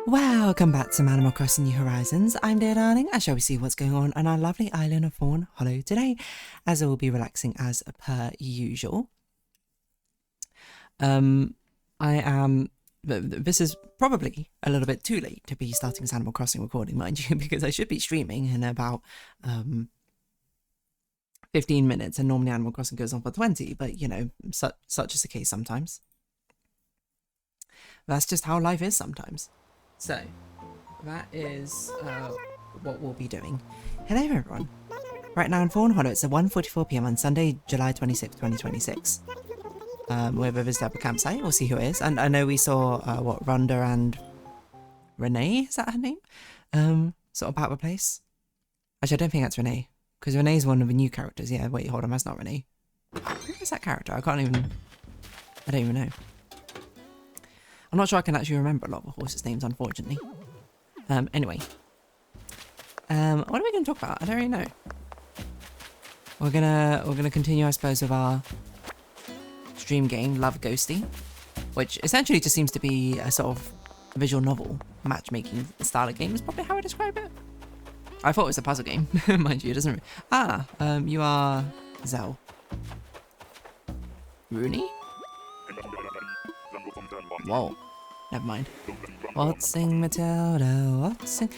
Welcome back to Animal Crossing New Horizons. I'm dear darling, and shall we see what's going on our lovely island of Fawnhallow today, as I will be relaxing as per usual. This is probably a little bit too late to be starting this Animal Crossing recording, mind you, because I should be streaming in about 15 minutes, and normally Animal Crossing goes on for 20, but you know, such is the case sometimes. That's just how life is sometimes. So, that is what we'll be doing. Hello everyone. Right now in Fawnhallow, it's at 1:44 PM on Sunday, July 26, 2026. We're visiting a campsite, we'll see who it is. And I know we saw, Rhonda and Renee, is that her name? Sort of about the place. Actually, I don't think that's Renee, because Renee's one of the new characters. Yeah, wait, hold on, that's not Renee. Who is that character? I don't even know. I'm not sure I can actually remember a lot of the horses' names, unfortunately. Anyway. What are we going to talk about? I don't really know. We're gonna continue, I suppose, with our stream game, Love Ghosty, which essentially just seems to be a sort of visual novel matchmaking style of game is probably how I describe it. I thought it was a puzzle game, mind you, it doesn't. You are Zell. Rooney? Whoa, never mind. Waltzing Matilda, waltzing.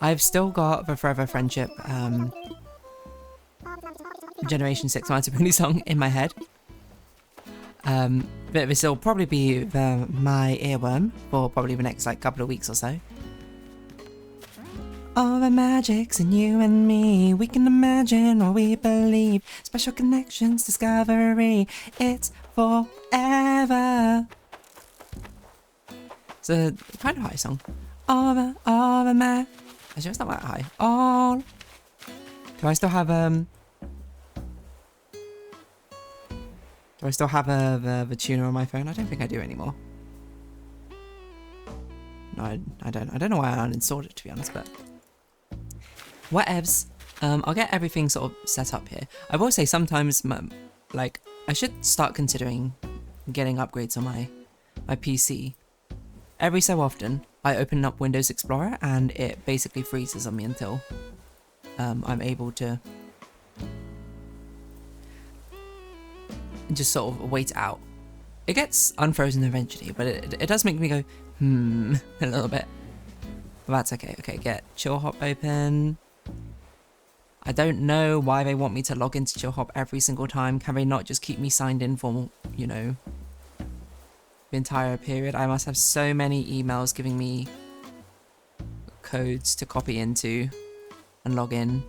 I've still got the Forever Friendship Generation 6 My Pony song in my head. But this will probably be my earworm for probably the next like couple of weeks or so. All the magic's in you and me. We can imagine or we believe. Special connections, discovery. It's forever. It's a kind of high song. All the actually, it's not that high. All. Do I still have the tuner on my phone? I don't think I do anymore. No, I don't. I don't know why I uninstalled it, to be honest, but whatevs. I'll get everything sort of set up here. I will say sometimes, like, I should start considering getting upgrades on my PC. Every so often, I open up Windows Explorer and it basically freezes on me until I'm able to just sort of wait out. It gets unfrozen eventually, but it does make me go, a little bit. But that's okay. Okay, get Chill Hop open. I don't know why they want me to log into Chill Hop every single time. Can they not just keep me signed in for, you know, the entire period? I must have so many emails giving me codes to copy into and log in.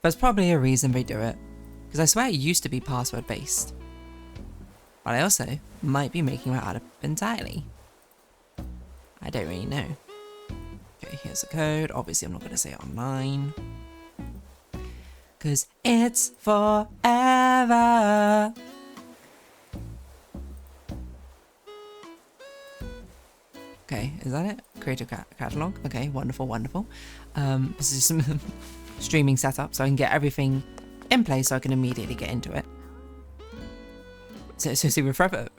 There's probably a reason they do it, because I swear it used to be password based, but I also might be making that up entirely. I don't really know. Okay, here's the code. Obviously I'm not going to say it online, because it's forever. Okay, is that it? Creative catalog. Okay, wonderful, wonderful. This is some streaming setup, so I can get everything in place, so I can immediately get into it. So see, we're forever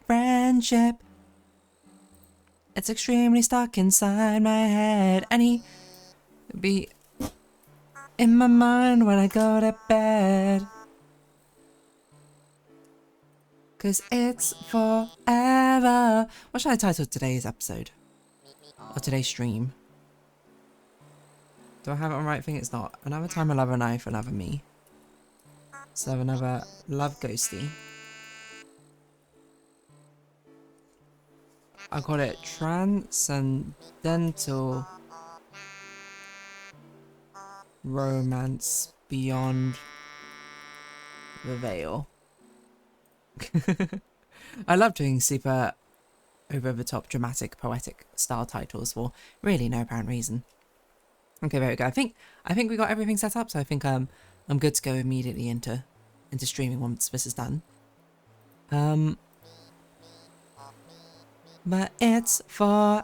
friendship. It's extremely stuck inside my head, and he be in my mind when I go to bed. 'Cause it's forever. What should I title today's episode? Or today's stream? Do I have it on right thing? It's not. Another time I love a knife, another me. So another Love Ghosty. I call it Transcendental Romance Beyond the Veil. I love doing super over-the-top, dramatic, poetic style titles for really no apparent reason. Okay, there we go. I think we got everything set up, so I think I'm good to go immediately into streaming once this is done. But it's forever.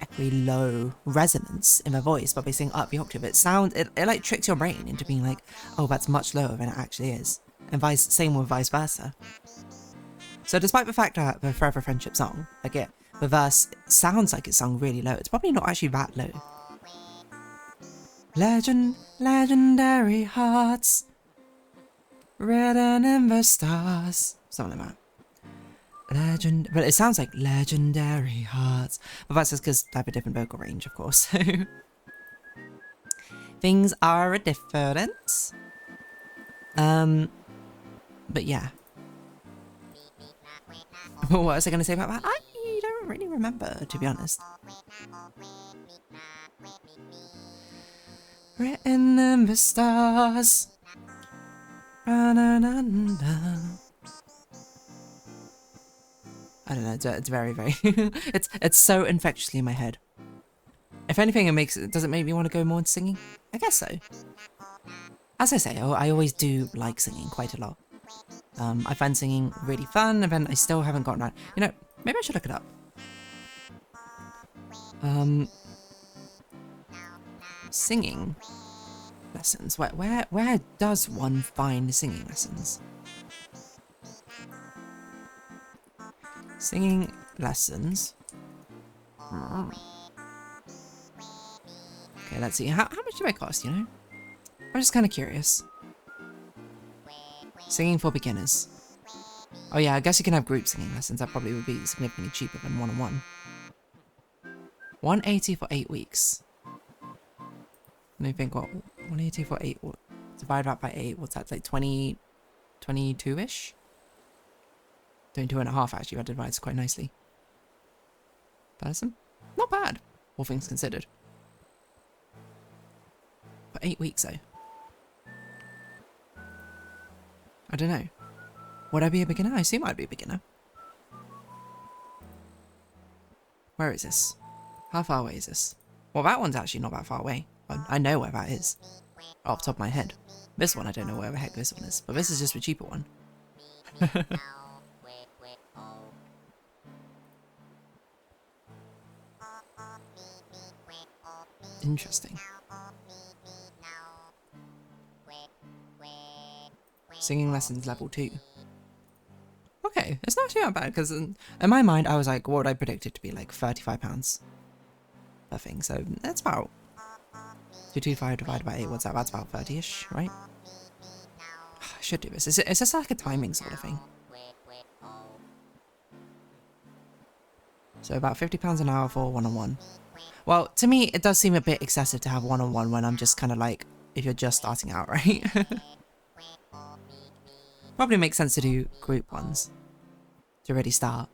echoey low resonance in my voice, but by singing up the octave, it like tricks your brain into being like, oh, that's much lower than it actually is. And same with vice versa. So despite the fact that the Forever Friendship song, like the verse sounds like it's sung really low, it's probably not actually that low. Legendary hearts, written in the stars. Something like that. But it sounds like legendary hearts. But that's just because I have a different vocal range, of course. So things are different. But yeah. What was I going to say about that? I don't really remember, to be honest. Written in the stars. I don't know, it's very, very... it's so infectiously in my head. If anything, does it make me want to go more into singing? I guess so. As I say, I always do like singing quite a lot. I find singing really fun, and then I still haven't gotten around. You know, maybe I should look it up. Singing lessons. Where does one find singing lessons? Singing lessons. Okay, let's see. How much do they cost, you know? I'm just kind of curious. Singing for beginners. Oh yeah, I guess you can have group singing lessons. That probably would be significantly cheaper than one-on-one. 180 for 8 weeks. Let me think, what? 180 for 8, divide that by 8, what's that, like 22-ish? 22.5 actually, that divides quite nicely. Person? Not bad, all things considered. For 8 weeks though. I don't know. Would I be a beginner? I assume I'd be a beginner. Where is this? How far away is this? Well, that one's actually not that far away. I know where that is. Off the top of my head. This one, I don't know where the heck this one is. But this is just a cheaper one. Interesting. Singing lessons level 2. Okay, it's not too bad because in my mind I was like, what would I predict it to be, like £35 per thing. So that's about 225 divided by 8. What's that? That's about 30-ish, right? I should do this. It's just like a timing sort of thing. So about £50 an hour for one-on-one. Well, to me, it does seem a bit excessive to have one-on-one when I'm just kind of like, if you're just starting out, right? Probably makes sense to do group ones to really start.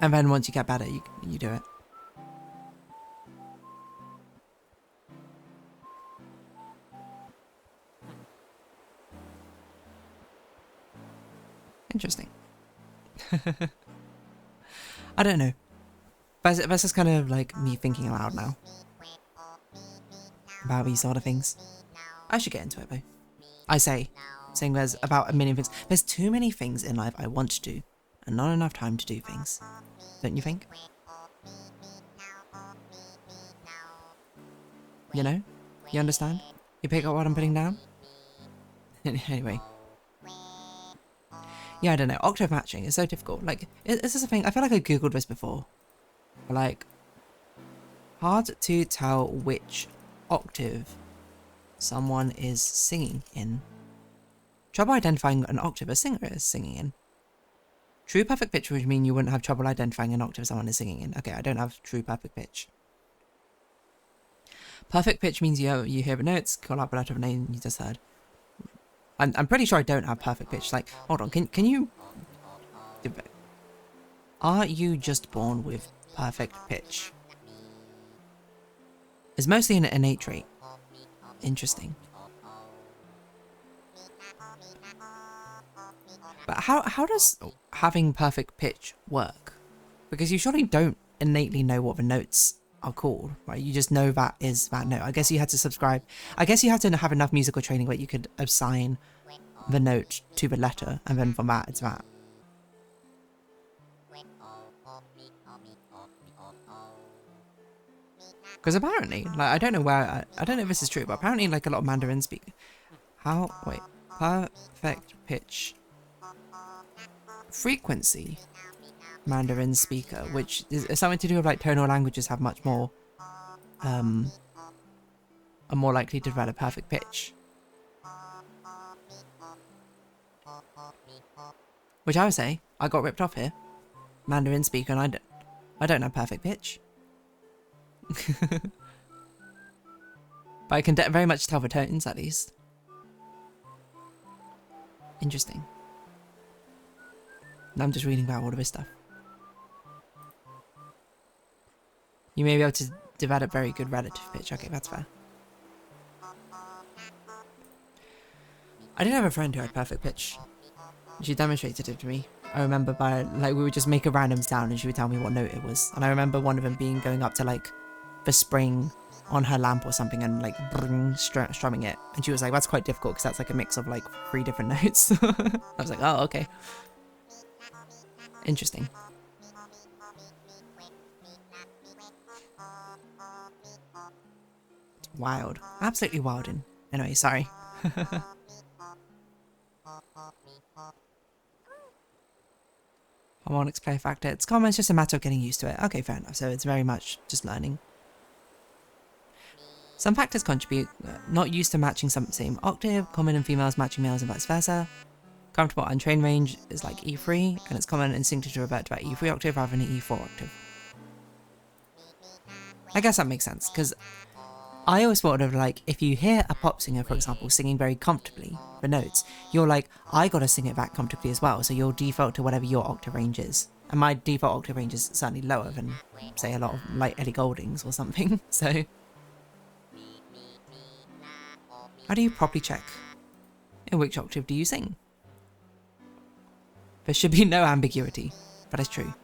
And then once you get better, you do it. Interesting. I don't know. That's just kind of like me thinking aloud now. About these sort of things. I should get into it though. I say, saying there's about a million things. There's too many things in life I want to do, and not enough time to do things. Don't you think? You know? You understand? You pick up what I'm putting down? Anyway. Yeah, I don't know. Octave matching is so difficult. Like, is this a thing? I feel like I googled this before. Like, hard to tell which octave someone is singing in. Trouble identifying an octave a singer is singing in. True perfect pitch would mean you wouldn't have trouble identifying an octave someone is singing in. Okay, I don't have true perfect pitch. Perfect pitch means you hear the notes, call out the letter of the name you just heard. I'm pretty sure I don't have perfect pitch. Like, hold on, can you... Are you just born with perfect pitch? It's mostly an innate trait. Interesting. But how does having perfect pitch work? Because you surely don't innately know what the notes are called, right? You just know that is that note. I guess you had to subscribe. I guess you had to have enough musical training where you could assign the note to the letter, and then from that, it's that. Because apparently, like, I don't know where, I don't know if this is true, but apparently, like, a lot of Mandarin speak. Perfect pitch. Frequency Mandarin speaker, which is something to do with, like, tonal languages have much more, are more likely to develop perfect pitch. Which I would say, I got ripped off here. Mandarin speaker, and I don't have perfect pitch. But I can very much tell the tones, at least. Interesting. Now I'm just reading about all of this stuff. You may be able to develop very good relative pitch. Okay, that's fair. I did have a friend who had perfect pitch. She demonstrated it to me. I remember by, like, we would just make a random sound and she would tell me what note it was. And I remember one of them being going up to, like, the spring on her lamp or something and, like, strumming it. And she was like, that's quite difficult because that's, like, a mix of, like, 3 different notes. I was like, oh, okay. Interesting. Wild. Absolutely wilding. Anyway, sorry. Harmonics play factor. It's common, it's just a matter of getting used to it. Okay, fair enough. So it's very much just learning. Some factors contribute. Not used to matching some same octave. Common in females matching males and vice versa. Comfortable untrained range is like E3, and it's common and instinctive to revert to that E3 octave rather than an E4 octave. I guess that makes sense, because I always thought of, like, if you hear a pop singer, for example, singing very comfortably the notes, you're like, I gotta sing it back comfortably as well, so you'll default to whatever your octave range is. And my default octave range is certainly lower than, say, a lot of, like, Ellie Goulding's or something, so... How do you properly check? In which octave do you sing? There should be no ambiguity. That is true.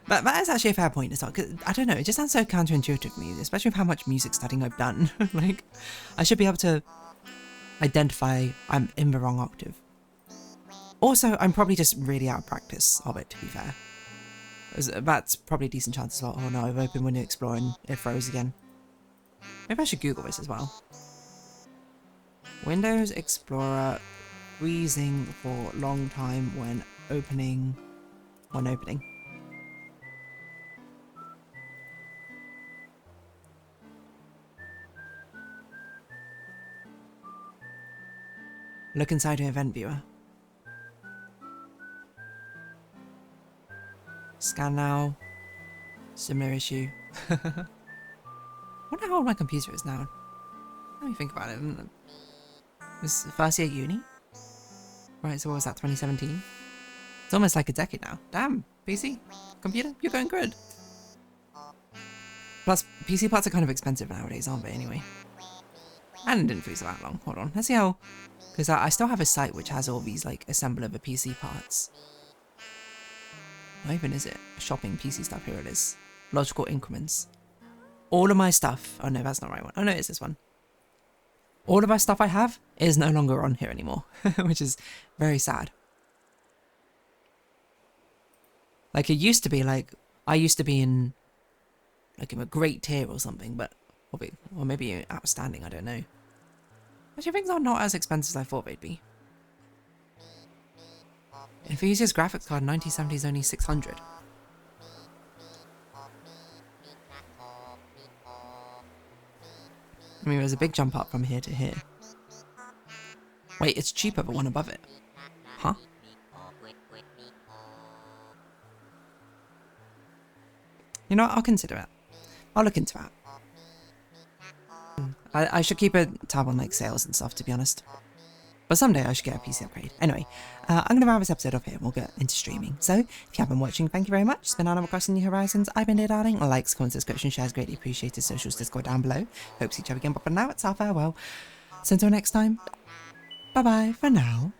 But that is actually a fair point as well, because I don't know, it just sounds so counterintuitive to me, especially with how much music studying I've done. Like, I should be able to identify I'm in the wrong octave. Also, I'm probably just really out of practice of it, to be fair. That's probably a decent chance as well. Oh no, I've opened Windows Explorer and it froze again. Maybe I should Google this as well. Windows Explorer freezing for long time when opening. Look inside your event viewer. Scan now. Similar issue. I wonder how old my computer is now. Let me think about it. This first year uni? Right, so what was that, 2017? It's almost like a decade now. Damn, PC, computer, you're going good. Plus, PC parts are kind of expensive nowadays, aren't they, anyway? And it didn't freeze for that long. Hold on, let's see how... Because I still have a site which has all these, like, assemble of the PC parts. What even is it? Shopping PC stuff, here it is. Logical increments. All of my stuff... Oh no, that's not the right one. Oh no, it's this one. All of my stuff I have is no longer on here anymore, which is very sad. Like, it used to be, like, I used to be in, like, in a great tier or something, but, or maybe outstanding, I don't know. Actually, things are not as expensive as I thought they'd be. Enthusiast graphics card 9070 is only 600. I mean, there's a big jump up from here to here. Wait, it's cheaper, but one above it. Huh? You know what? I'll consider it. I'll look into that. I should keep a tab on, like, sales and stuff, to be honest. But someday I should get a PC upgrade. Anyway, I'm going to wrap this episode up here and we'll get into streaming. So, if you have been watching, thank you very much. It's been Animal Crossing New Horizons. I've been Dazzling. Likes, comments, subscription, shares, greatly appreciated. Socials, Discord down below. Hope to see each other again, but for now, it's our farewell. So until next time, bye-bye for now.